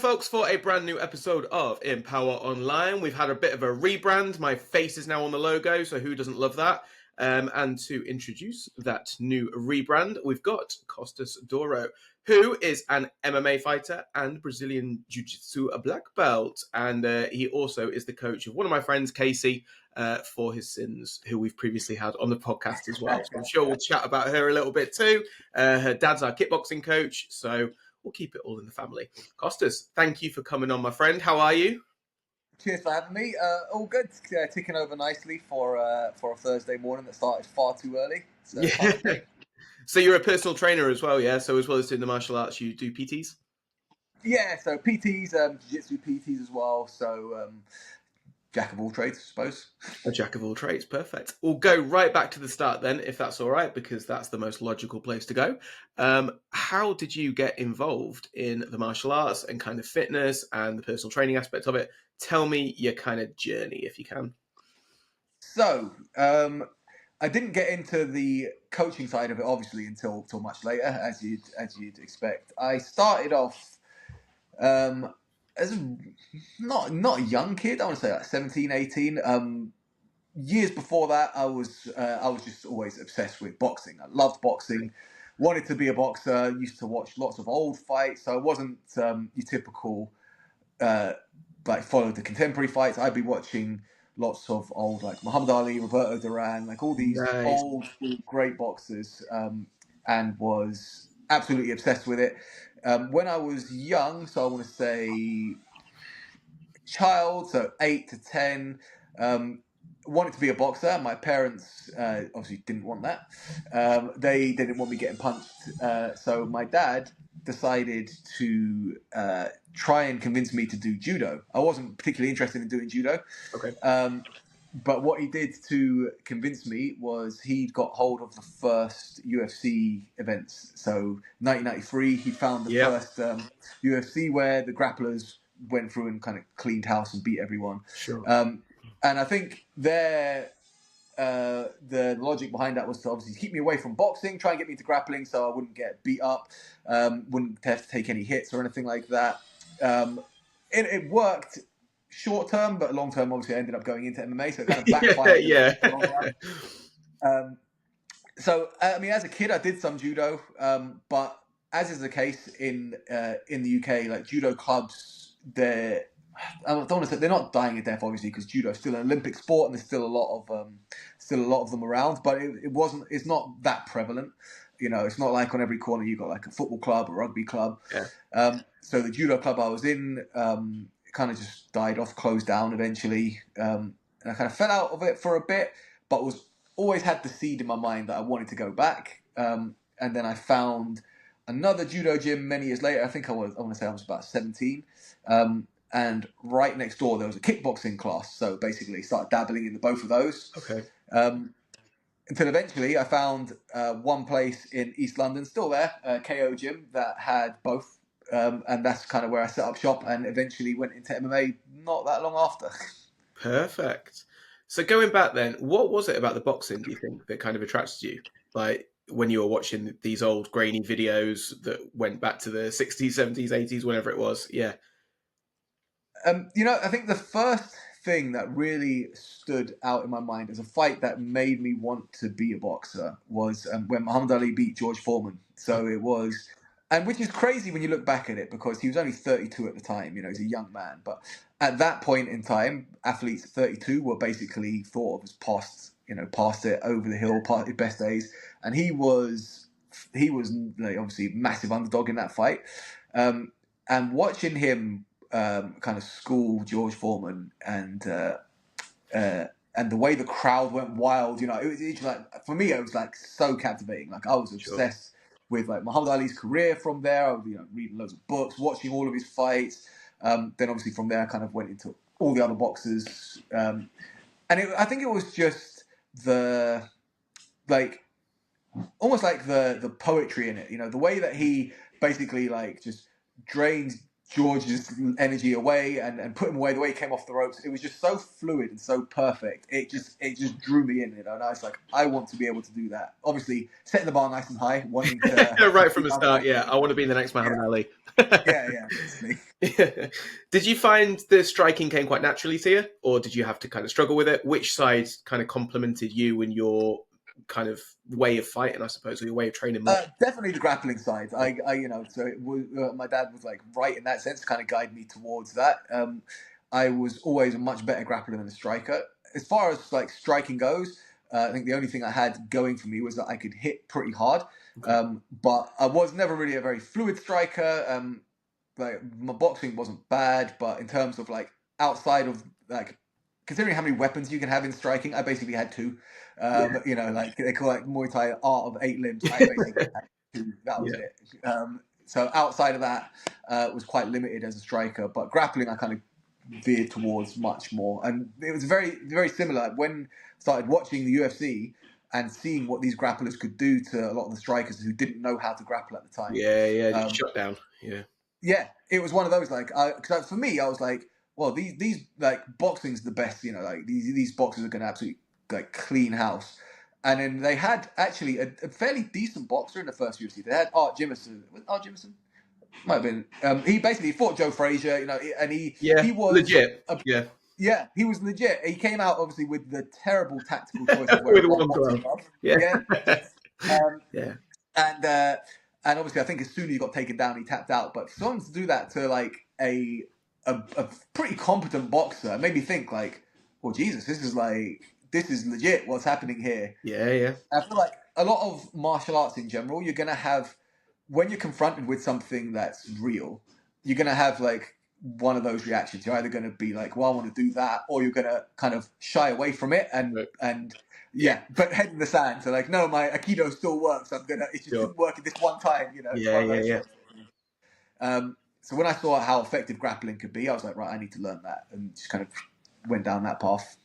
folks, for a brand new episode of Empower Online. We've had a bit of a rebrand. My face is now on the logo, so who doesn't love that? And to introduce that new rebrand, we've got Costas Doru, who is an MMA fighter and Brazilian jiu-jitsu black belt. And he also is the coach of one of my friends, Casey, for his sins, who we've previously had on the podcast as well. So I'm sure we'll chat about her a little bit too. Her dad's our kickboxing coach, so we'll keep it all in the family. Costas, thank you for coming on, my friend. How are you? Cheers for having me. All good. Ticking over nicely for a Thursday morning that started far too early. So yeah. So you're a personal trainer as well, yeah? So as well as doing the martial arts, you do PTs? Yeah, so PTs, jiu-jitsu PTs as well. So jack of all trades, I suppose. A jack of all trades, perfect. We'll go right back to the start then, if that's all right, because that's the most logical place to go. How did you get involved in the martial arts and kind of fitness and the personal training aspect of it? Tell me your kind of journey, if you can. So I didn't get into the coaching side of it, obviously, until much later, as you'd expect. I started off as not a young kid. I want to say like 17, 18. Years before that, I was just always obsessed with boxing. I loved boxing, wanted to be a boxer. Used to watch lots of old fights. So I wasn't your typical like follow the contemporary fights. I'd be watching lots of old like Muhammad Ali, Roberto Duran, like all these old great boxers, and was absolutely obsessed with it. When I was young, so I want to say child, so 8 to 10. Wanted to be a boxer. My parents obviously didn't want that. They didn't want me getting punched. So my dad decided to try and convince me to do judo. I wasn't particularly interested in doing judo. Okay. But what he did to convince me was he got hold of the first UFC events. So 1993, he found the first UFC where the grapplers went through and kind of cleaned house and beat everyone. Sure. And I think the logic behind that was to obviously keep me away from boxing, try and get me into grappling so I wouldn't get beat up, wouldn't have to take any hits or anything like that. It worked short term, but long term, obviously, I ended up going into MMA, so it kind of backfired. So, I mean, as a kid, I did some judo, but as is the case in the UK, like judo clubs, I don't want to say they're not dying a death, obviously, because judo is still an Olympic sport, and there's still a lot of them around. But it's not that prevalent. You know, it's not like on every corner you got like a football club, a rugby club. Yeah. So the judo club I was in kind of just died off, closed down eventually, and I kind of fell out of it for a bit, but always had the seed in my mind that I wanted to go back. And then I found another judo gym many years later. I think I want to say I was about 17. And right next door, there was a kickboxing class. So basically started dabbling in both of those. Okay. Until eventually I found one place in East London, still there, KO gym, that had both. And that's kind of where I set up shop and eventually went into MMA not that long after. Perfect. So going back then, what was it about the boxing, do you think, that kind of attracted you? Like when you were watching these old grainy videos that went back to the 60s, 70s, 80s, whenever it was? Yeah. I think the first thing that really stood out in my mind as a fight that made me want to be a boxer was when Muhammad Ali beat George Foreman. So it was, and which is crazy when you look back at it because he was only 32 at the time. You know, he's a young man. But at that point in time, athletes at 32 were basically thought of as past it, over the hill, past his best days. And he was like, obviously massive underdog in that fight. And watching him kind of school George Foreman and the way the crowd went wild, it was like, for me, it was like so captivating. Like I was obsessed with like Muhammad Ali's career from there. I was reading loads of books, watching all of his fights. Then obviously from there I kind of went into all the other boxers. And I think it was just almost like the poetry in it, the way that he basically like just drains George's energy away and put him away the way he came off the ropes. It was just so fluid and so perfect. It just drew me in, and I was like, I want to be able to do that. Obviously, setting the bar nice and high, wanting to Right from the Muhammad start, Ali. yeah. I want to be the next Muhammad Ali. Yeah, basically. Yeah. Did you find the striking came quite naturally to you, or did you have to kind of struggle with it? Which side kind of complemented you and your kind of way of fighting, I suppose, or your way of training more? Definitely the grappling side. So my dad was like right in that sense to kind of guide me towards that. I was always a much better grappler than a striker. As far as like striking goes, I think the only thing I had going for me was that I could hit pretty hard. Okay. But I was never really a very fluid striker. Like my boxing wasn't bad, but in terms of like outside of like considering how many weapons you can have in striking, I basically had two. Like they call it Muay Thai art of 8 limbs. I basically had two. That was Yeah. it. So outside of that, was quite limited as a striker. But grappling, I kind of veered towards much more, and it was very very similar when I started watching the UFC and seeing what these grapplers could do to a lot of the strikers who didn't know how to grapple at the time. Yeah, Um, shut down. Yeah. yeah, it was one of those like, cause for me, I was like, well, these like boxing's the best, like these boxers are gonna absolutely like clean house. And then they had actually a fairly decent boxer in the first UFC. They had Art Jimmerson. Was it Art Jimmerson? Might have been. He basically fought Joe Frazier, and Yeah, he was legit. Yeah. yeah, he was legit. He came out obviously with the terrible tactical choice of wearing With one one boxing glove. glove. Yeah. Yeah, um, Yeah. and uh, and obviously, I think as soon as he got taken down, he tapped out. But for someone to do that to like a pretty competent boxer, it made me think like, well, Jesus, this is legit. What's happening here? Yeah. I feel like a lot of martial arts in general, you're gonna have when you're confronted with something that's real, you're gonna have like one of those reactions. You're either gonna be like, "Well, I want to do that," or you're gonna kind of shy away from it and Yeah. but head in the sand. So like, no, my aikido still works. It just Sure. didn't work at this one time. It's one of those Yeah. sorts of things. So when I saw how effective grappling could be, I was like, right, I need to learn that, and just kind of went down that path.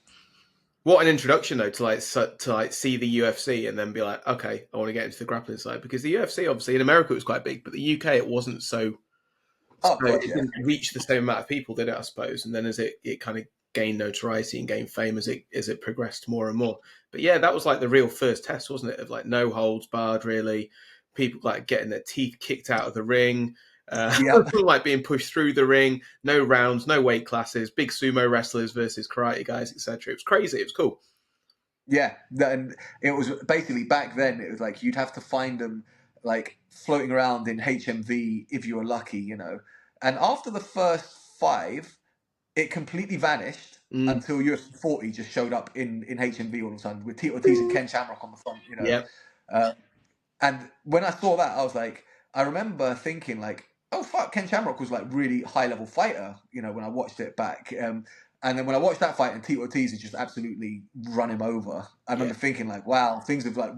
What an introduction though to see the UFC and then be like, okay, I want to get into the grappling side, because the UFC obviously in America it was quite big, but the UK it wasn't so Oh God, it yeah, didn't reach the same amount of people, did it? I suppose, and then as it kind of gained notoriety and gained fame as it progressed more and more. But yeah, that was like the real first test, wasn't it? Of like no holds barred, really. People like getting their teeth kicked out of the ring. yeah. Like being pushed through the ring, no rounds, no weight classes, big sumo wrestlers versus karate guys, etc. It was crazy. It was cool. Yeah, and it was basically back then. It was like you'd have to find them like floating around in HMV if you were lucky. And after the first five, it completely vanished Mm, until UFC 40 just showed up in HMV all of a sudden with Tito Ortiz and Ken Shamrock on the front. yeah, Uh, and when I saw that, I was like, I remember thinking like, oh fuck, Ken Shamrock was like really high level fighter. When I watched it back. And then when I watched that fight and Tito Ortiz has just absolutely run him over, I yeah. remember thinking like, wow, things have like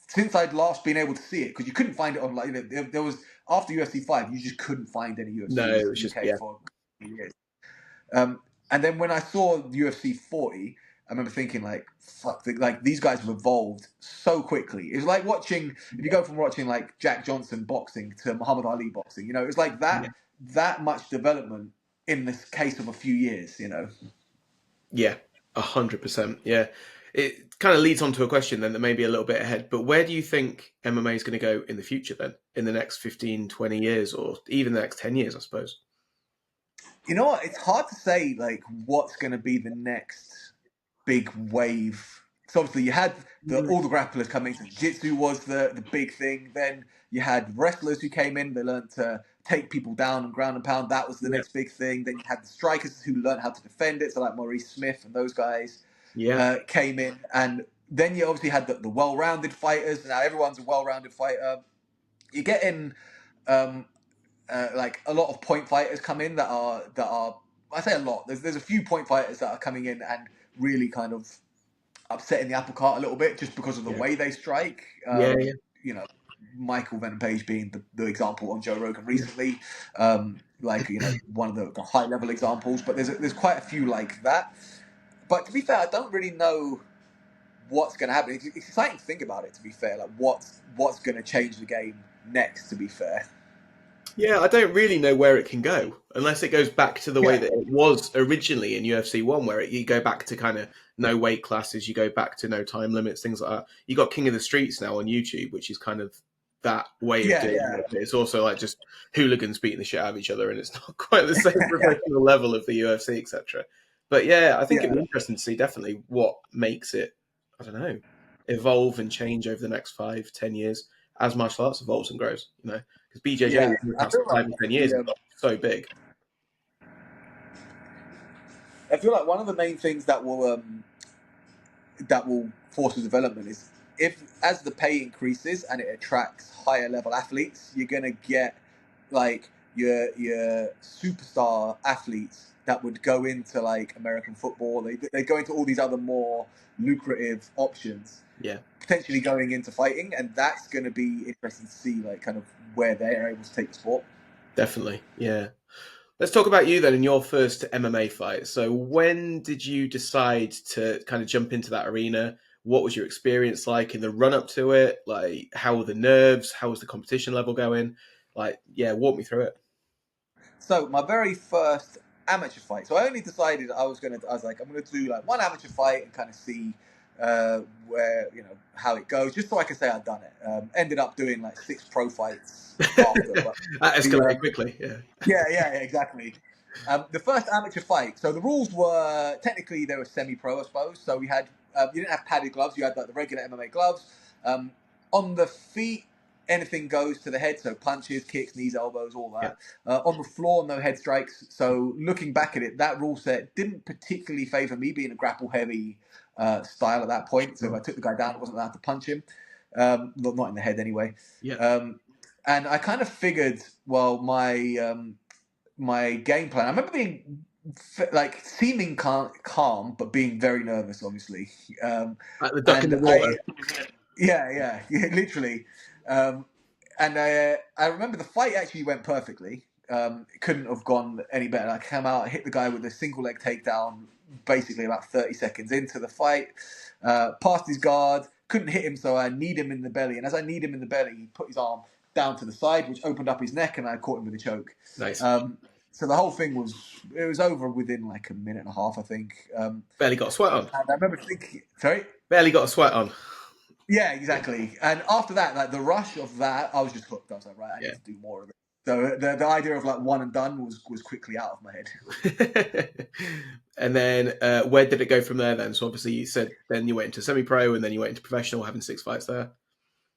since I'd last been able to see it because you couldn't find it on like there was after UFC 5 you just couldn't find any No, UFC it was just UK for years. And then when I saw UFC 40, I remember thinking like, fuck, like these guys have evolved so quickly. It's like watching if you go from watching like Jack Johnson boxing to Muhammad Ali boxing. It's like yeah. that much development in the case of a few years. Yeah, 100%. Yeah. It kind of leads on to a question then that may be a little bit ahead, but where do you think MMA is going to go in the future then? In the next 15, 20 years, or even the next 10 years, I suppose? You know what? It's hard to say like what's going to be the next big wave. So obviously you had all the grapplers coming. So jiu-jitsu was the big thing. Then you had wrestlers who came in. They learned to take people down and ground and pound. That was the Yeah. next big thing. Then you had the strikers who learned how to defend it. So like Maurice Smith and those guys Yeah. came in. And then you obviously had the well-rounded fighters. Now everyone's a well-rounded fighter. You're getting like a lot of point fighters come in that are I say a lot. There's a few point fighters that are coming in and really kind of upsetting the apple cart a little bit just because of the Yeah. way they strike. Yeah. You know, Michael Venom Page being the example on Joe Rogan recently, one of the high level examples. But there's quite a few like that. But to be fair, I don't really know what's going to happen. It's exciting to think about it. To be fair, like what's going to change the game next. To be fair. Yeah, I don't really know where it can go unless it goes back to the way Yeah, that it was originally in UFC one, where you go back to kind of no weight classes, you go back to no time limits, things like that. You got King of the Streets now on YouTube, which is kind of that way of yeah, doing yeah, it. It's also like just hooligans beating the shit out of each other, and it's not quite the same professional level of the UFC, etc. But yeah, I think it'd yeah, be interesting to see definitely what makes it, I don't know, evolve and change over the next 5, 10 years as martial arts evolves and grows. Because BJJ yeah. was in the I past feel like 5 or 10 years the and got so big. I feel like one of the main things that will force the development is if as the pay increases and it attracts higher level athletes, you're gonna get like your superstar athletes that would go into like American football. They go into all these other more lucrative options, Yeah, potentially going into fighting, and that's going to be interesting to see like kind of where they're able to take the sport. definitely. Yeah. Let's talk about you then in your first MMA fight. So, when did you decide to kind of jump into that arena? What was your experience like in the run up to it? Like, how were the nerves? How was the competition level going? Like, yeah, walk me through it. So my very first amateur fight. So I only decided I was gonna. I was like, I'm gonna do like one amateur fight and kind of see where how it goes, just so I can say I'd done it. Ended up doing like 6 pro fights after, but That the escalated quickly. Yeah. yeah, exactly. The first amateur fight. So the rules were technically they were semi-pro, I suppose. So we had you didn't have padded gloves. You had like the regular MMA gloves. Um, on the feet, anything goes to the head. So punches, kicks, knees, elbows, all Yeah. that. On the floor, no head strikes. So looking back at it, that rule set didn't particularly favour me being a grapple heavy style at that point. So if I Sure. took the guy down, I wasn't allowed to punch him. Not in the head anyway. Yeah. Um, and I kind of figured, well, my game plan. I remember being like seeming calm, but being very nervous, obviously. Like the duck in And the water. yeah, literally. Um, and I remember the fight actually went perfectly. It couldn't have gone any better. I came out, hit the guy with a single leg takedown, basically about 30 seconds into the fight. Passed his guard, couldn't hit him, so I kneed him in the belly. And as I kneed him in the belly, he put his arm down to the side, which opened up his neck, and I caught him with a choke. Nice. So the whole thing was over within like a minute and a half, I think. Barely got a sweat on. And I remember thinking, sorry. Barely got a sweat on. Yeah, exactly. And after that, like the rush of that, I was just hooked. I was like, right, I need Yeah. to do more of it. So the idea of like one and done was quickly out of my head. And then where did it go from there then? So obviously you said then you went into semi-pro and then you went into professional, having 6 fights there.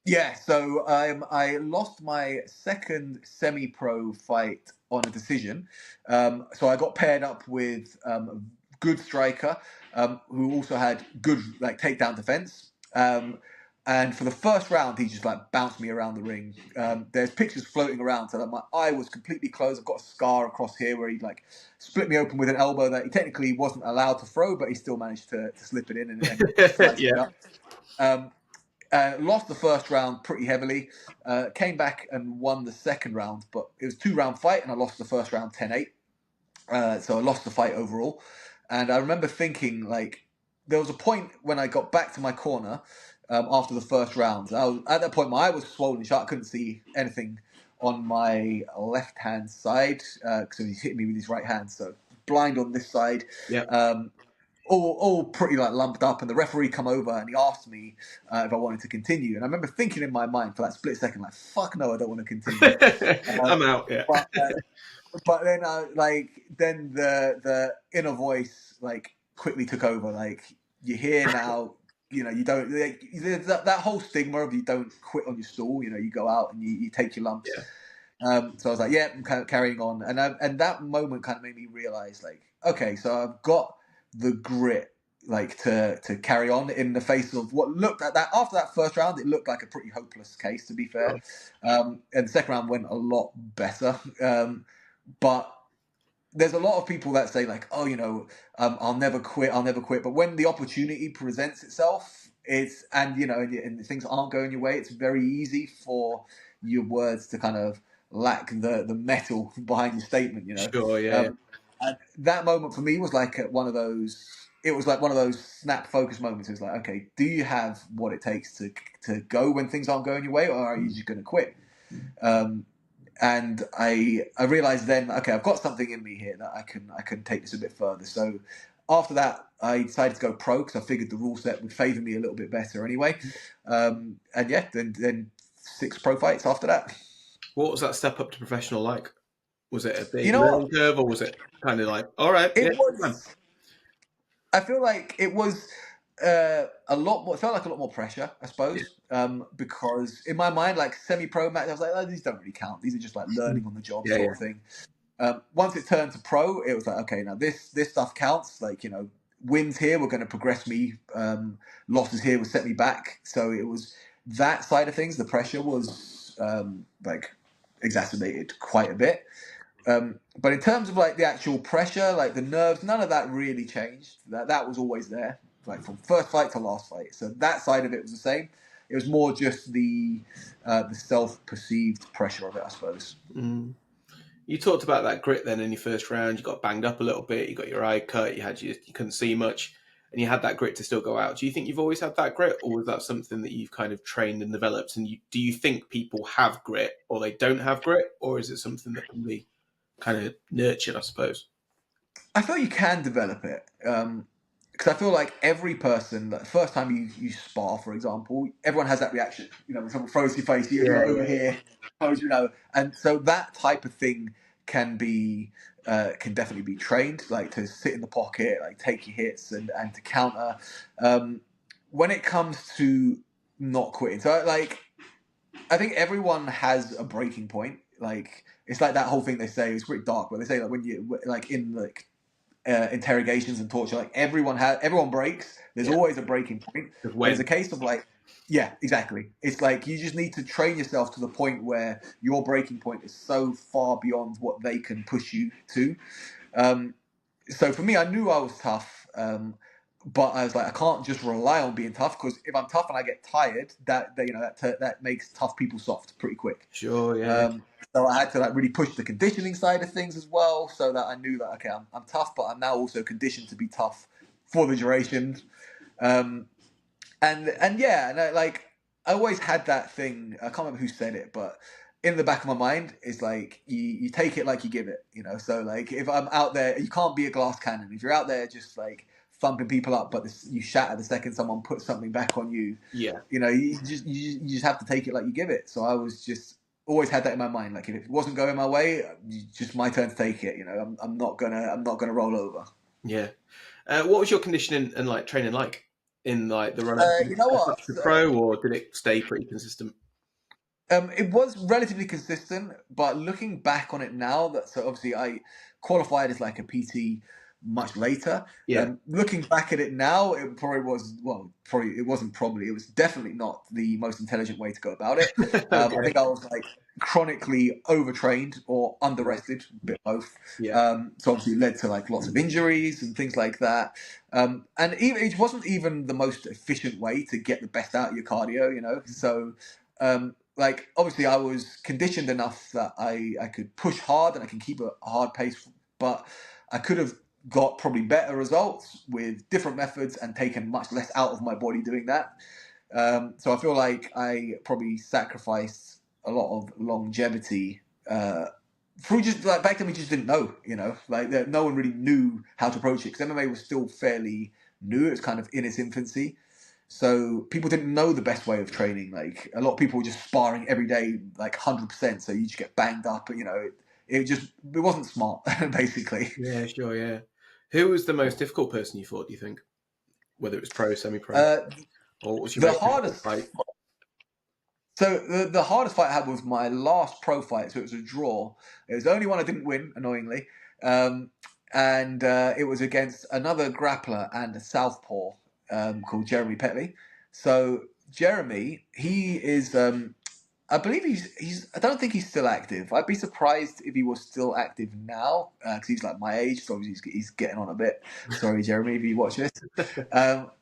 Yeah, so I lost my second semi-pro fight on a decision. So I got paired up with a good striker who also had good like takedown defense. And for the first round, he just like bounced me around the ring. There's pictures floating around, so that my eye was completely closed. I've got a scar across here where he like split me open with an elbow that he technically wasn't allowed to throw, but he still managed to slip it in and slice me Yeah. up. Um, lost the first round pretty heavily. Came back and won the second round, but it was a 2 round fight, and I lost the first round 10-8. So I lost the fight overall. And I remember thinking, like, there was a point when I got back to my corner after the first round. At that point, my eye was swollen shut. I couldn't see anything on my left hand side because he hit me with his right hand. So blind on this side. Yeah. All pretty like lumped up, and the referee come over and he asked me if I wanted to continue. And I remember thinking in my mind for that split second, like, "Fuck no, I don't want to continue." I'm out. Yeah. But but then then the inner voice like quickly took over. Like you hear now, you don't like, that whole stigma of you don't quit on your stool. You go out and you take your lumps. Yeah. So I was like, yeah, I'm kind of carrying on, and that moment kind of made me realize, like, okay, so I've got the grit, like to carry on in the face of what looked at that after that first round, it looked like a pretty hopeless case, to be fair. And the second round went a lot better, but there's a lot of people that say like, oh, I'll never quit, I'll never quit. But when the opportunity presents itself, and things aren't going your way, it's very easy for your words to kind of lack the metal behind your statement. Sure. Yeah. And that moment for me was like one of those. It was like one of those snap focus moments. It's like, okay, do you have what it takes to go when things aren't going your way, or are you just going to quit? and I realized then, okay, I've got something in me here that I can take this a bit further. So after that, I decided to go pro because I figured the rule set would favor me a little bit better anyway. And yeah, then 6 pro fights after that. What was that step up to professional like? Was it a You big know what? learning curve, or was it kind of like, all right, yeah, It fun? was. I feel like it was a lot more. It felt like a lot more pressure, I Yeah, suppose, because in my mind, like semi-pro match, I was like, oh, these don't really count. These are just like learning on the job yeah, sort yeah. of thing. Once it turned to pro, it was like, okay, now this stuff counts. Like, wins here were going to progress me. Losses here would set me back. So it was that side of things. The pressure was like exacerbated quite a bit. But in terms of like the actual pressure, like the nerves, none of that really changed. That was always there, like from first fight to last fight. So that side of it was the same. It was more just the self-perceived pressure of it, I suppose. Mm. You talked about that grit then in your first round. You got banged up a little bit. You got your eye cut. You couldn't see much, and you had that grit to still go out. Do you think you've always had that grit, or was that something that you've kind of trained and developed? And do you think people have grit, or they don't have grit, or is it something that can be kind of nurtured? I suppose. I feel you can develop it. Because I feel like every person, like the first time you spar, for example, everyone has that reaction. When someone throws your face, you're Yeah, over yeah, here, and so that type of thing can be can definitely be trained, like to sit in the pocket, like take your hits and to counter. When it comes to not quitting, so like I think everyone has a breaking point. Like it's like that whole thing they say. It's pretty dark, but they say like when you like in like interrogations and torture. Like everyone breaks. There's yeah. always a breaking point, Just but it's when. a case of like, yeah, exactly. It's like you just need to train yourself to the point where your breaking point is so far beyond what they can push you to. Um, so for me, I knew I was tough, but I was like, I can't just rely on being tough because if I'm tough and I get tired, that makes tough people soft pretty quick. Sure, yeah. Um, so I had to like really push the conditioning side of things as well, so that I knew that okay, I'm tough, but I'm now also conditioned to be tough for the duration. Um, and yeah, and I always had that thing. I can't remember who said it, but in the back of my mind, it's like you take it like you give it. So like if I'm out there, you can't be a glass cannon. If you're out there just like thumping people up, but you shatter the second someone puts something back on you. Yeah. You just have to take it like you give it. So I was just always had that in my mind. Like if it wasn't going my way, just my turn to take it. I'm not gonna roll over. Yeah. What was your conditioning and like training like in like the run up You know what? to pro, or did it stay pretty consistent? It was relatively consistent, but looking back on it now, so obviously I qualified as like a PT much later. Yeah. Looking back at it now, it probably was probably it wasn't probably it was definitely not the most intelligent way to go about it. I Okay. think I was like chronically overtrained or Right. underrested, a bit both. Yeah. So obviously it led to like lots of injuries and things like that. And even it wasn't even the most efficient way to get the best out of your cardio. So. Like obviously I was conditioned enough that I could push hard and I can keep a hard pace, but I could have got probably better results with different methods and taken much less out of my body doing that. So I feel like I probably sacrificed a lot of longevity through just like back then we just didn't know, like no one really knew how to approach it because MMA was still fairly new. It was kind of in its infancy. So people didn't know the best way of training. Like a lot of people were just sparring every day, like 100%. So you just get banged up. It wasn't smart, basically. Yeah. Sure. Yeah. Who was the most difficult person you fought? Do you think, whether it was pro, semi-pro, Uh, or what was your the most difficult hardest, fight? so the hardest fight I had was my last pro fight. So it was a draw. It was the only one I didn't win, annoyingly, and it was against another grappler and a southpaw called Jeremy Petley. So Jeremy, he is. I believe he's. I don't think he's still active. I'd be surprised if he was still active now because he's like my age, so obviously he's getting on a bit. Sorry, Jeremy, if you watch this.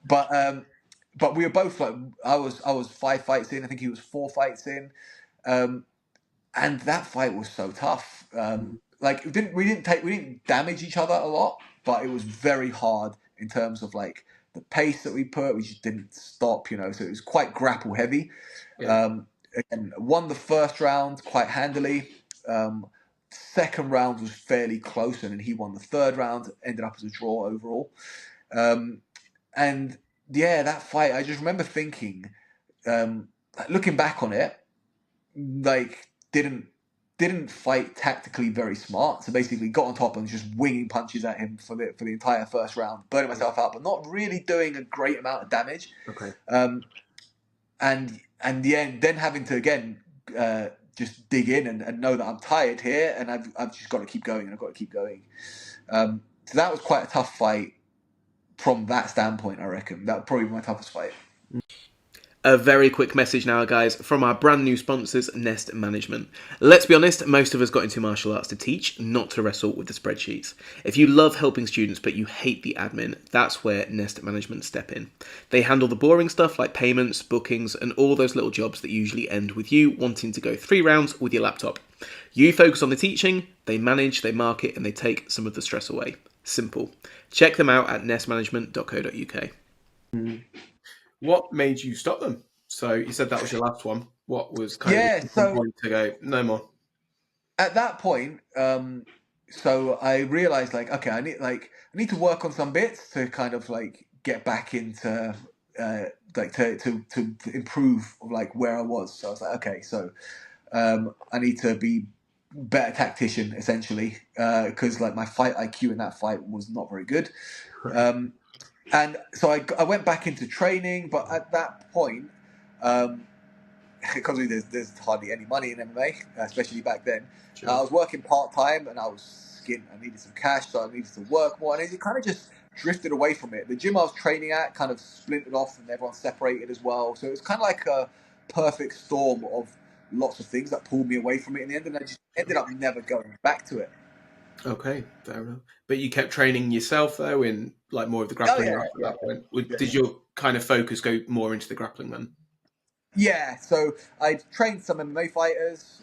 But we were both like I was 5 fights in. I think he was 4 fights in, um, and that fight was so tough. Like we didn't damage each other a lot, but it was very hard in terms of like the pace that we put. We just didn't stop. So it was quite grapple heavy. Yeah. Um, and won the first round quite handily. Second round was fairly close, and then he won the third round. Ended up as a draw overall. And yeah, that fight, I just remember thinking, looking back on it, like didn't fight tactically very smart. So basically, got on top and was just winging punches at him for the entire first round, burning myself out, but not really doing a great amount of damage. Okay. And then having to again just dig in and know that I'm tired here, and I've just got to keep going, and I've got to keep going. So that was quite a tough fight from that standpoint. I reckon that would probably be my toughest fight. A very quick message now, guys, from our brand new sponsors, Nest Management. Let's be honest, most of us got into martial arts to teach, not to wrestle with the spreadsheets. If you love helping students but you hate the admin, that's where Nest Management step in. They handle the boring stuff like payments, bookings, and all those little jobs that usually end with you wanting to go 3 rounds with your laptop. You focus on the teaching, they manage, they market, and they take some of the stress away. Simple. Check them out at nestmanagement.co.uk. What made you stop them? So you said that was your last one. What was kind of the point to go, no more? At that point, so I realized like, okay, I need to work on some bits to kind of like get back into like to improve like where I was. So I was like, okay, so I need to be better tactician essentially, because like my fight IQ in that fight was not very good. And so I went back into training, but at that point, because there's hardly any money in MMA, especially back then. Sure. I was working part-time and I was skint. I needed some cash, so I needed to work more. And it kind of just drifted away from it. The gym I was training at kind of splintered off and everyone separated as well. So it was kind of like a perfect storm of lots of things that pulled me away from it in the end. And I just ended up never going back to it. Okay, fair enough. But you kept training yourself though in like more of the grappling at that point. Did your kind of focus go more into the grappling then? Yeah, so I trained some MMA fighters,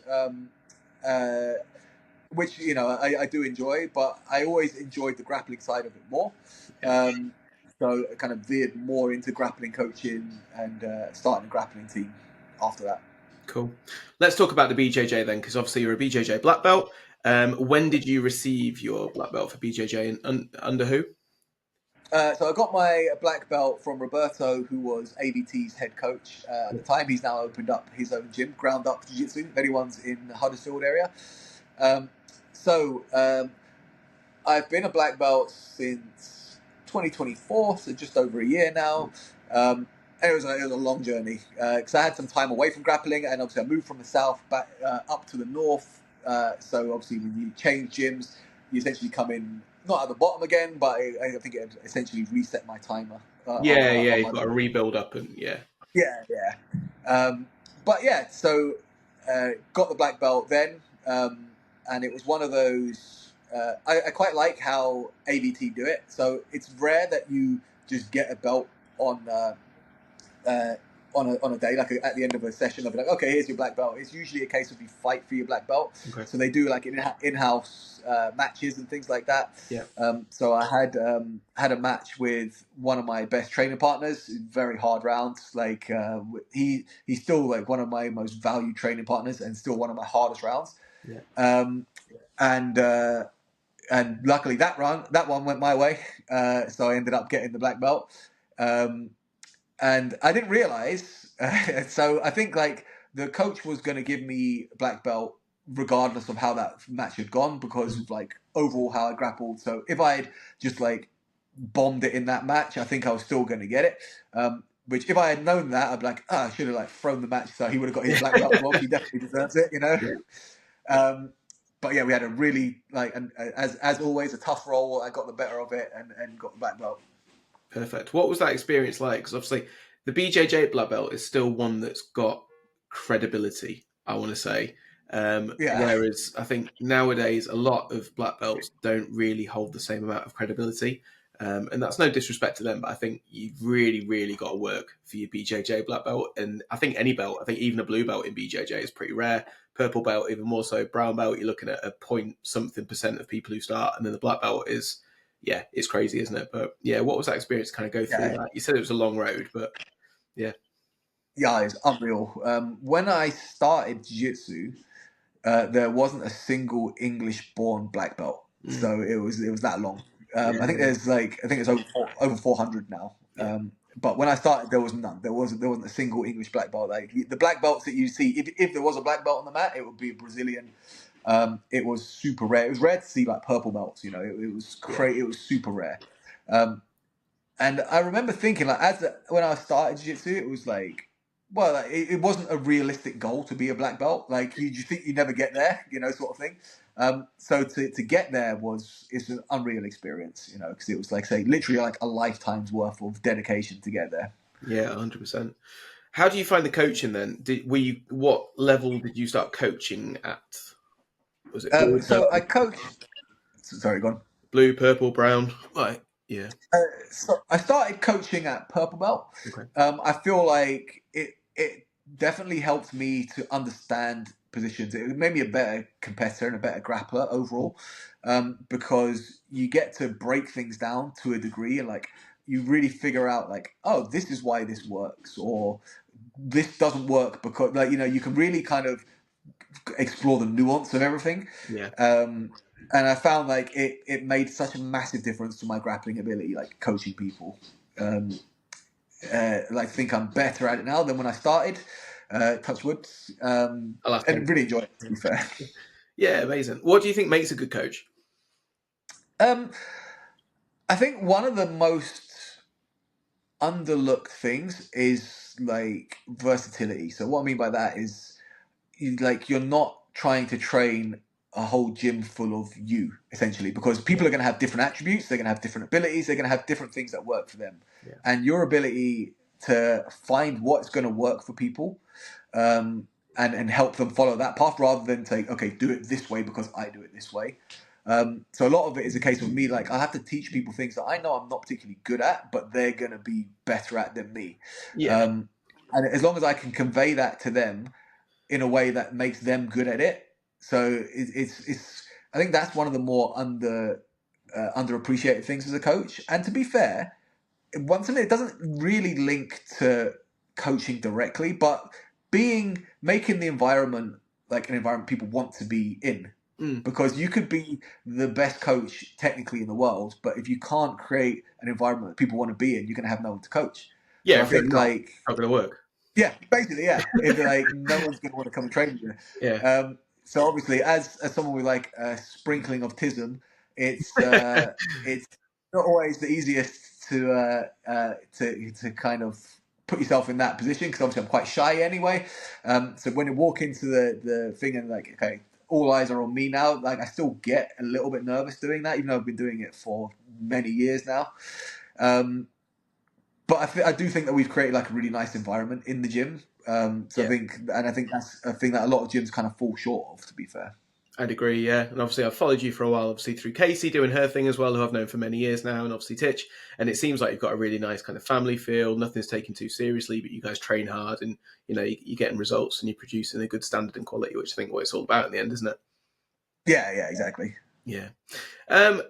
which I do enjoy, but I always enjoyed the grappling side of it more. So I kind of veered more into grappling coaching and starting a grappling team after that. Cool. Let's talk about the BJJ then, because obviously you're a BJJ black belt. When did you receive your black belt for BJJ and under who? So I got my black belt from Roberto, who was ABT's head coach at the time. He's now opened up his own gym, Ground Up Jiu-Jitsu, if anyone's in the Huddersfield area. I've been a black belt since 2024, so just over a year now. And it was a long journey because I had some time away from grappling, and obviously I moved from the south back up to the north. So obviously when you change gyms, you essentially come in not at the bottom again, but I think it essentially reset my timer. You've got to rebuild up and yeah. But yeah, so got the black belt then, and it was one of those. I quite like how ABT do it. So it's rare that you just get a belt on a day, like at the end of a session. They'll be like, okay, here's your black belt. It's usually a case of you fight for your black belt. Okay. So they do like in-house matches and things like that. Yeah. So I had a match with one of my best training partners. Very hard rounds. Like he's still like one of my most valued training partners and still one of my hardest rounds. Yeah. And luckily that one went my way. So I ended up getting the black belt. And I didn't realize. So I think like the coach was going to give me a black belt regardless of how that match had gone because of like overall how I grappled. So if I had just like bombed it in that match, I think I was still going to get it. Which if I had known that, I'd be like, I should have like thrown the match so he would have got his black belt as well. He definitely deserves it, Yeah. But yeah, we had a really and as always a tough roll. I got the better of it and got the black belt. Perfect. What was that experience like? Because obviously the BJJ black belt is still one that's got credibility, I want to say. Whereas I think nowadays a lot of black belts don't really hold the same amount of credibility. And that's no disrespect to them, but I think you've really, really got to work for your BJJ black belt. And I think any belt, I think even a blue belt in BJJ is pretty rare. Purple belt, even more so. Brown belt, you're looking at a point something % of people who start. And then the black belt is, it's crazy, isn't it? But yeah, what was that experience to kind of go through that? You said it was a long road, but yeah. Yeah, it's unreal. When I started jiu-jitsu, there wasn't a single English-born black belt. Mm. So it was that long. Yeah, I think it's over 400 now. yeah, But when I started, there was none. There wasn't a single English black belt. Like the black belts that you see, if there was a black belt on the mat, it would be a Brazilian. It was super rare. It was rare to see like purple belts. It was yeah, It was super rare. Um, and I remember thinking, like, when I started jiu-jitsu, it was like, well, like, it wasn't a realistic goal to be a black belt. Like, you think you never get there, sort of thing. So to get there it's an unreal experience, because it was like, say, literally like a lifetime's worth of dedication to get there. yeah, 100%. How do you find the coaching then? What level did you start coaching at? Was it blue, So I purple, coached. Sorry, go on. blue, purple, brown? Right. Yeah. So I started coaching at purple belt. Okay. I feel like it definitely helped me to understand positions. It made me a better competitor and a better grappler overall, because you get to break things down to a degree, and like you really figure out like, oh, this is why this works, or this doesn't work because, like, you can really kind of explore the nuance of everything. Yeah. And I found like it made such a massive difference to my grappling ability, like coaching people. Like, think I'm better at it now than when I started. Touch wood. I'll ask him. And really enjoy it, to be fair. Yeah, amazing. What do you think makes a good coach? Um, I think one of the most underlooked things is like versatility. So what I mean by that is, you're not trying to train a whole gym full of you, essentially, because people are going to have different attributes, they're going to have different abilities, they're going to have different things that work for them. Yeah. And your ability to find what's going to work for people, and help them follow that path, rather than say, okay, do it this way because I do it this way. So a lot of it is a case of me, like, I have to teach people things that I know I'm not particularly good at, but they're going to be better at than me. Yeah. And as long as I can convey that to them in a way that makes them good at it. So it's I think that's one of the more underappreciated things as a coach. And to be fair, once again, it doesn't really link to coaching directly, but making the environment like an environment people want to be in. Mm. Because you could be the best coach technically in the world, but if you can't create an environment that people want to be in, you're going to have no one to coach. Yeah, So I if you're think, not, like, not going to work. yeah, basically, yeah. If like no one's going to want to come and train with you. Yeah. So obviously, as someone with like a sprinkling of tism, it's not always the easiest to kind of put yourself in that position, because obviously I'm quite shy anyway. So when you walk into the thing and like, okay, all eyes are on me now, like I still get a little bit nervous doing that, even though I've been doing it for many years now. But I do think that we've created like a really nice environment in the gym. So Yeah. I think that's a thing that a lot of gyms kind of fall short of, to be fair. I'd agree, yeah. And obviously, I've followed you for a while, obviously, through Casey doing her thing as well, who I've known for many years now, and obviously Titch. And it seems like you've got a really nice kind of family feel. Nothing's taken too seriously, but you guys train hard, and you're getting results and you're producing a good standard and quality, which I think what it's all about in the end, isn't it? Yeah, exactly. Yeah.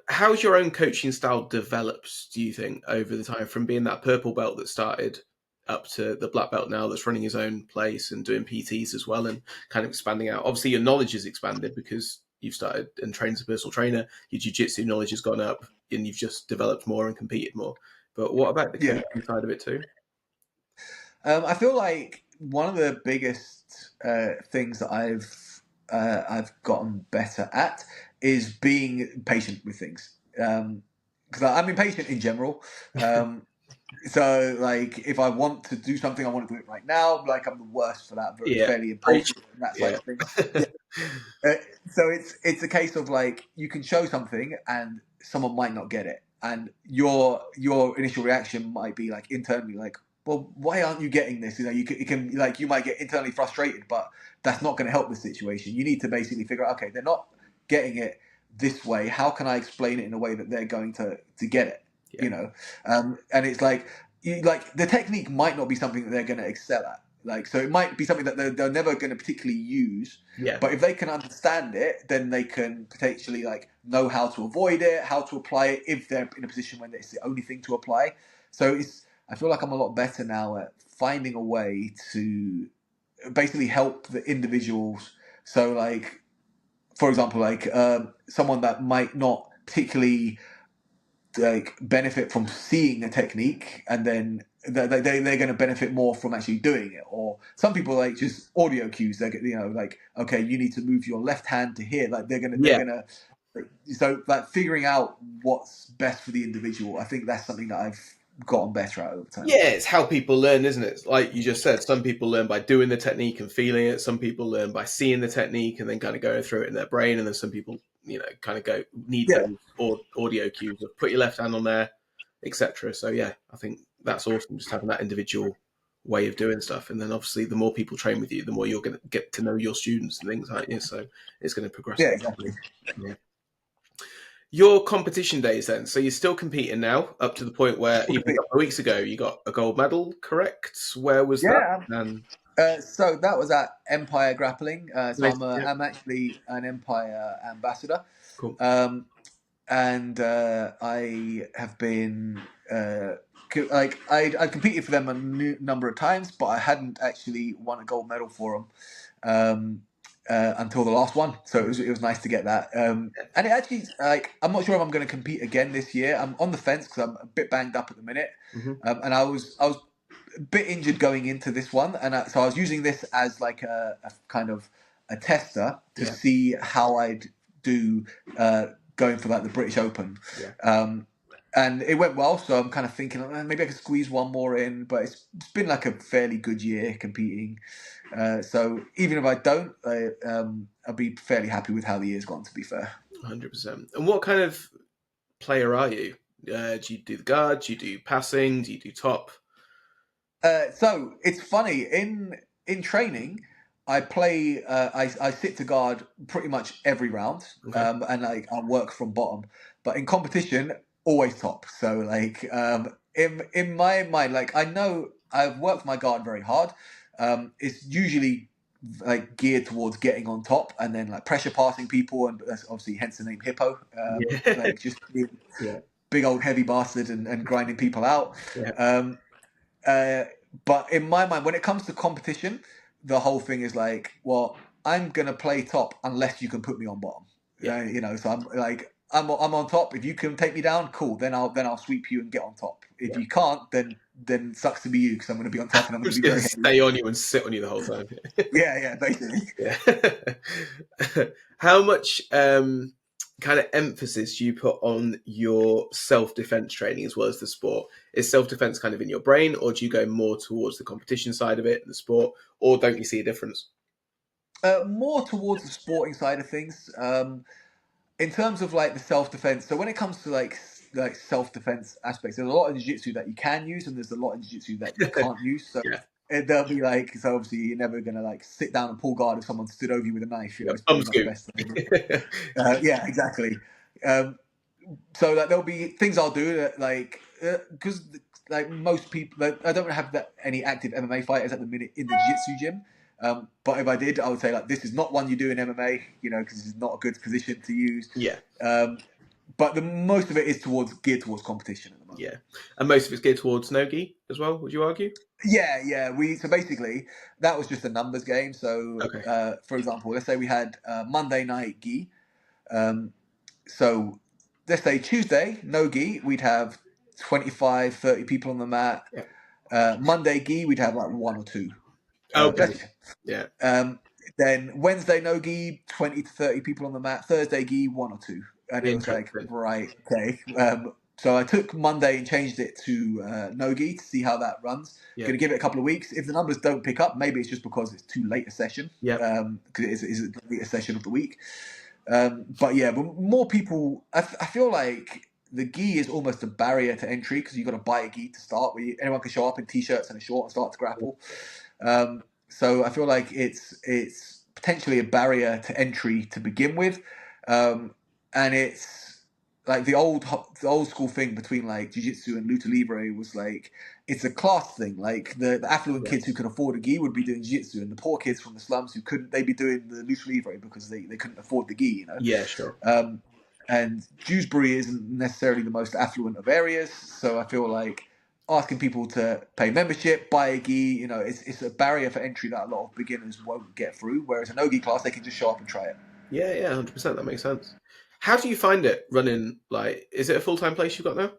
How's your own coaching style developed, do you think, over the time, from being that purple belt that started up to the black belt now that's running his own place and doing PTs as well and kind of expanding out? Obviously, your knowledge has expanded because you've started and trained as a personal trainer. Your jiu-jitsu knowledge has gone up and you've just developed more and competed more. But what about the Yeah. coaching side of it too? I feel like one of the biggest things that I've gotten better at is being patient with things. Because I'm impatient in general. So, like, if I want to do something, I want to do it right now. Like, I'm the worst for that, Yeah. fairly impulsive and that side Yeah. of things. So it's a case of like, you can show something and someone might not get it, and your initial reaction might be like internally like, well, why aren't you getting this? You might get internally frustrated, but that's not going to help the situation. You need to basically figure out, okay, they're not getting it this way. How can I explain it in a way that they're going to get it? Yeah. And it's like, the technique might not be something that they're going to excel at. Like, so it might be something that they're never going to particularly use. Yeah. But if they can understand it, then they can potentially like know how to avoid it, how to apply it if they're in a position when it's the only thing to apply. So I feel like I'm a lot better now at finding a way to basically help the individuals. So like, for example, like someone that might not particularly like benefit from seeing a technique, and then they're going to benefit more from actually doing it. Or some people like just audio cues. They get, like, okay, you need to move your left hand to here. Like they're Yeah. gonna. So like figuring out what's best for the individual, I think that's something that I've gotten better at over time. Yeah, it's how people learn, isn't it? Like you just said, some people learn by doing the technique and feeling it. Some people learn by seeing the technique and then kind of going through it in their brain. And then some people, kind of need Yeah, those audio cues of put your left hand on there, etc. So yeah, I think that's awesome. Just having that individual way of doing stuff. And then obviously the more people train with you, the more you're going to get to know your students and things like you. So it's going to progress. yeah, exactly. Yeah. Your competition days then, so you're still competing now, up to the point where even a couple of weeks ago you got a gold medal, correct? Where was that? Yeah. And So that was at Empire Grappling. So yeah, I'm actually an Empire ambassador. cool. And I have been like I competed for them a number of times, but I hadn't actually won a gold medal for them until the last one. So it was nice to get that. And it actually, like, I'm not sure if I'm going to compete again this year. I'm on the fence because I'm a bit banged up at the minute, and I was a bit injured going into this one, and so I was using this as like a kind of a tester to see how I'd do going for like the British Open. And it went well, so I'm kind of thinking maybe I could squeeze one more in, but it's been like a fairly good year competing. So even if I don't, I'll be fairly happy with how the year's gone, to be fair. 100%. And what kind of player are you? Do you do the guard? Do you do passing? Do you do top? So it's funny in training, I play. I sit to guard pretty much every round, Okay. and like I work from bottom. But in competition, always top. So like in my mind, like I know I've worked my guard very hard. It's usually like geared towards getting on top and then like pressure passing people, and that's obviously hence the name Hippo. Yeah. Like just being Yeah. big old heavy bastard and grinding people out. Yeah. But in my mind, when it comes to competition, the whole thing is like, well, I'm gonna play top unless you can put me on bottom. Yeah. So I'm like, I'm on top. If you can take me down, cool. Then I'll sweep you and get on top. If you can't, then sucks to be you, because I'm gonna be on top and I'm I'm gonna just be going very to heavy. stay on you and sit on you the whole time. Yeah, basically. Yeah. How much kind of emphasis do you put on your self-defense training as well as the sport? Is self-defense kind of in your brain, or do you go more towards the competition side of it, the sport, or don't you see a difference? More towards the sporting side of things. In terms of like the self defense, so when it comes to like self defense aspects, there's a lot of jiu-jitsu that you can use, and there's a lot of jiu-jitsu that you can't use. So Yeah. they'll be like, so obviously you're never gonna like sit down and pull guard if someone stood over you with a knife. Yeah. It's Bum pretty much scoop. best. Yeah, exactly. So like there'll be things I'll do that like because like most people, like, I don't have any active MMA fighters at the minute in the jiu-jitsu gym. But if I did, I would say like this is not one you do in MMA, because this is not a good position to use. Yeah. But the most of it is geared towards competition at the moment. Yeah. And most of it's geared towards no-gi as well, would you argue? Yeah. So basically that was just a numbers game. So Okay. for example, let's say we had Monday night gi. So let's say Tuesday no gi, we'd have 25, 30 people on the mat. Yeah. Monday gi, we'd have like one or two. Okay. Yeah. Then Wednesday no gi, 20 to 30 people on the mat. Thursday gi, one or two. And it was like, right, okay. So I took Monday and changed it to no gi to see how that runs. Yeah. Going to give it a couple of weeks. If the numbers don't pick up, maybe it's just because it's too late a session. Yeah. Because it is the latest session of the week. But more people. I feel like the gi is almost a barrier to entry, because you've got to buy a gi to start. Anyone can show up in t-shirts and a short and start to grapple. So I feel like it's potentially a barrier to entry to begin with, and it's like the old school thing between like jiu-jitsu and luta libre was like it's a class thing. Like the affluent kids who can afford a gi would be doing jiu-jitsu, and the poor kids from the slums who couldn't, they'd be doing the luta libre because they couldn't afford the gi. Yeah, sure. And Dewsbury isn't necessarily the most affluent of areas, so I feel like asking people to pay membership, buy a gi, it's a barrier for entry that a lot of beginners won't get through. Whereas a no-gi class, they can just show up and try it. Yeah, 100%. That makes sense. How do you find it running? Like, is it a full-time place you've got now?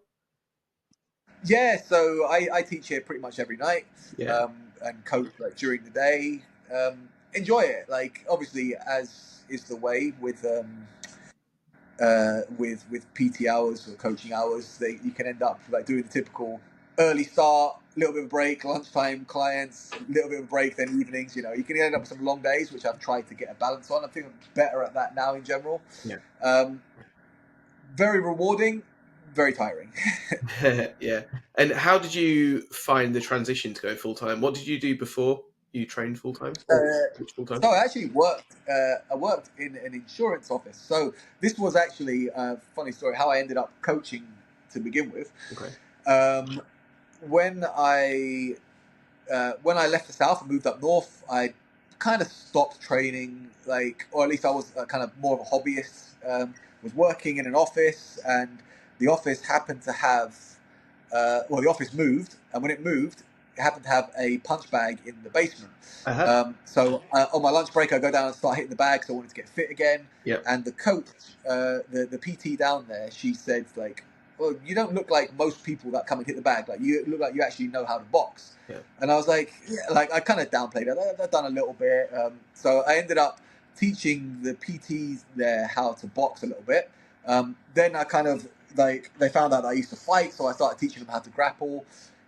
Yeah, so I teach here pretty much every night, Yeah. and coach like during the day. Enjoy it. Like obviously, as is the way with PT hours or coaching hours, you can end up like doing the typical early start, little bit of break, lunchtime clients, little bit of break, then evenings. You know, you can end up with some long days, which I've tried to get a balance on. I think I'm better at that now in general. Yeah. Um, very rewarding, very tiring. Yeah. And how did you find the transition to go full-time? What did you do before you trained full-time or coached full-time? So I actually worked. I worked in an insurance office. So this was actually a funny story. How I ended up coaching to begin with. Okay. Um, when I left the south and moved up north, I kind of stopped training. Like, or at least I was kind of more of a hobbyist. Was working in an office, and the office happened to have. The office moved, and when it moved, it happened to have a punch bag in the basement. Uh-huh. So on my lunch break, I go down and start hitting the bag because I wanted to get fit again. Yeah. And the coach, the PT down there, she said like, "Well, you don't look like most people that come and hit the bag. Like you look like you actually know how to box." Yeah. And I was like, yeah, like I kind of downplayed it. I've done a little bit. So I ended up teaching the PTs there how to box a little bit. Then I kind of like they found out that I used to fight, so I started teaching them how to grapple,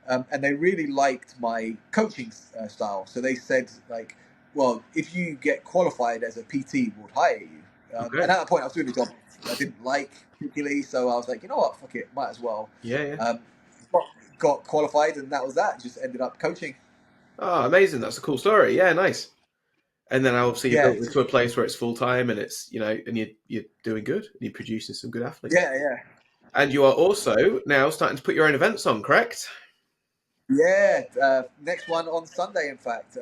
and they really liked my coaching style. So they said like, well, if you get qualified as a PT, we'll hire you. Okay. And at that point, I was doing a job I didn't like particularly, so I was like, you know what, fuck it, might as well. Yeah. Um, got qualified, and that was that. Just ended up coaching. Oh, amazing. That's a cool story. Yeah, nice. And then obviously you Yeah, built into a place where it's full-time and it's, and you're doing good and you're producing some good athletes. yeah. And you are also now starting to put your own events on, correct? Yeah, next one on Sunday, in fact.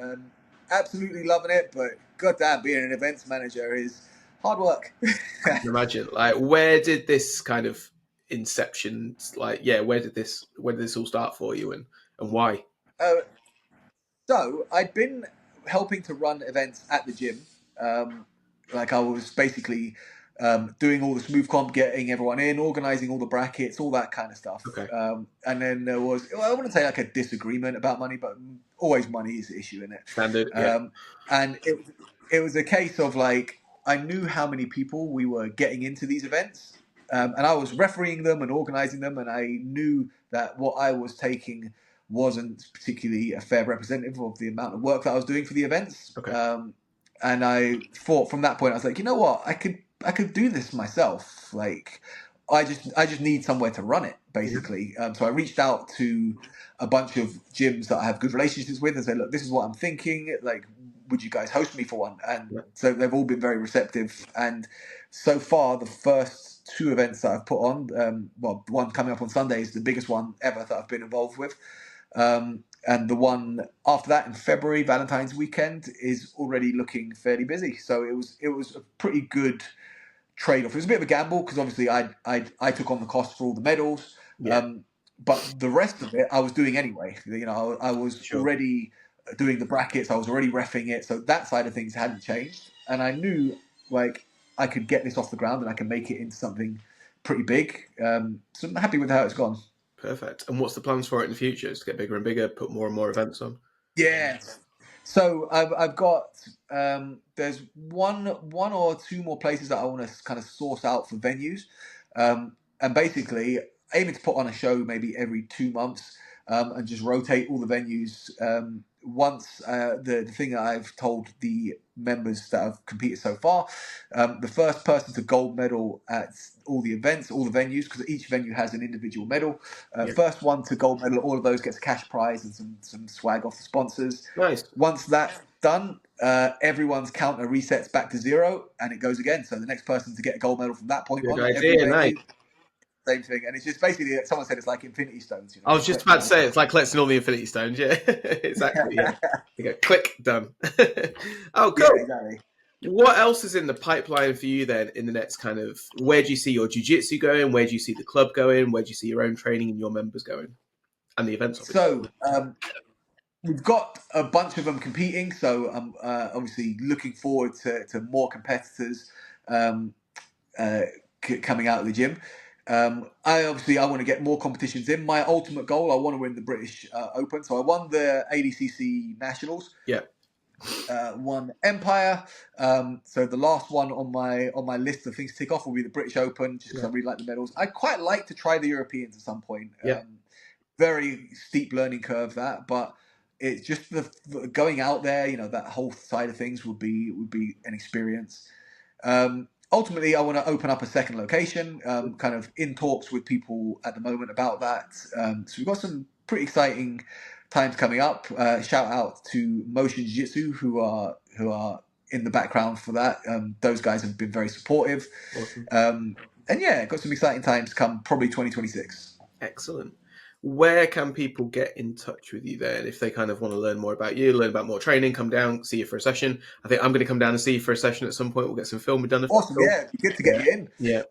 Absolutely loving it, but goddamn, being an events manager is hard work. I can imagine. Like, where did this kind of inception, like, yeah, where did this all start for you and why? uh, So I'd been helping to run events at the gym. Um, like I was basically doing all the smooth comp, getting everyone in, organizing all the brackets, all that kind of stuff. Okay. And then there was, well, I wouldn't say like a disagreement about money, but always money is the issue in it. Standard, yeah. And it was a case of like I knew how many people we were getting into these events, and I was refereeing them and organizing them, and I knew that what I was taking wasn't particularly a fair representative of the amount of work that I was doing for the events. Okay. And I thought from that point, I was like, you know what, I could do this myself. Like, I just need somewhere to run it, basically. So I reached out to a bunch of gyms that I have good relationships with and said, look, this is what I'm thinking. Like, would you guys host me for one? And Yeah. so they've all been very receptive. And so far, the first two events that I've put on, the one coming up on Sunday is the biggest one ever that I've been involved with. And the one after that in February, Valentine's weekend, is already looking fairly busy. So it was a pretty good trade off. It was a bit of a gamble because obviously I took on the cost for all the medals, Yeah, but the rest of it I was doing anyway. You know, I was sure. already doing the brackets. I was already reffing it, so that side of things hadn't changed. And I knew like I could get this off the ground and I can make it into something pretty big. So I'm happy with how it's gone. Perfect. And what's the plans for it in the future? Is to get bigger and bigger, put more and more events on? Yeah. So I've got there's one or two more places that I want to kind of source out for venues, and basically aiming to put on a show maybe every 2 months, and just rotate all the venues. Once the thing that I've told the members that have competed so far, the first person to gold medal at all the events, all the venues, because each venue has an individual medal. Yeah. First one to gold medal, all of those gets a cash prize and some swag off the sponsors. Nice. Once that's done, everyone's counter resets back to zero, and it goes again. So the next person to get a gold medal from that point Good on at every idea. Nice. venue, same thing. And it's just basically someone said it's like Infinity Stones. You know, I was just just collecting about to all say it's like collecting all the Infinity Stones. Yeah, exactly. Yeah. You go click done. Oh, yeah, cool. exactly. What else is in the pipeline for you then in the next kind of where do you see your jiu-jitsu going? Where do you see the club going? Where do you see your own training and your members going? And the events, obviously. So we've got a bunch of them competing, so I'm obviously looking forward to more competitors um, coming out of the gym. I want to get more competitions in. My ultimate goal, I want to win the British Open. So I won the ADCC Nationals. Yeah. Won Empire. So the last one on my list of things to tick off will be the British Open, just because I really like the medals. I quite like to try the Europeans at some point. Yeah. Very steep learning curve that, but it's just the going out there. That whole side of things would be an experience. Ultimately, I want to open up a second location. Kind of in talks with people at the moment about that. So we've got some pretty exciting times coming up. Shout out to Motion Jiu-Jitsu who are in the background for that. Those guys have been very supportive. Awesome. And yeah, got some exciting times come probably 2026. Excellent. Where can people get in touch with you then if they kind of want to learn more about you, learn about more training, come down, see you for a session? I think I'm going to come down and see you for a session at some point. We'll get some filming done. Awesome. Yeah, it'd be good to get you in. Yeah.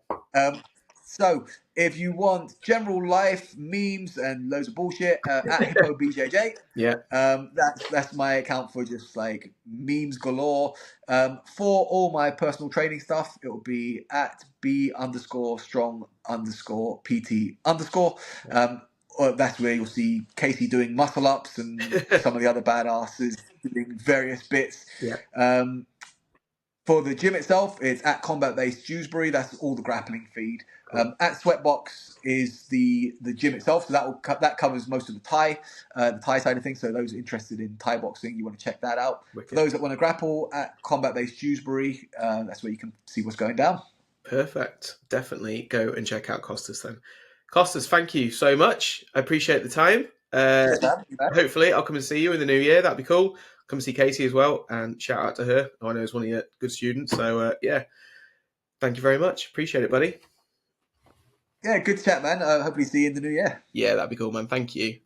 So if you want general life memes and loads of bullshit, at Hippo BJJ. Yeah. That's my account for just like memes galore. For all my personal training stuff, it will be at B_strong_PT_. That's where you'll see Casey doing muscle ups and some of the other badasses doing various bits. Yeah. For the gym itself, it's at Combat Based Dewsbury. That's all the grappling feed. Cool. At Sweatbox is the gym itself, so that covers most of the Thai side of things. So those interested in Thai boxing, you want to check that out. Wicked. For those that want to grapple, at Combat Based Dewsbury, that's where you can see what's going down. Perfect. Definitely go and check out Costas then. Costas, thank you so much. I appreciate the time. Hopefully, I'll come and see you in the new year. That'd be cool. Come and see Katie as well, and shout out to her. I know is one of your good students. So yeah, thank you very much. Appreciate it, buddy. Yeah, good chat, man. Hopefully see you in the new year. Yeah, that'd be cool, man. Thank you.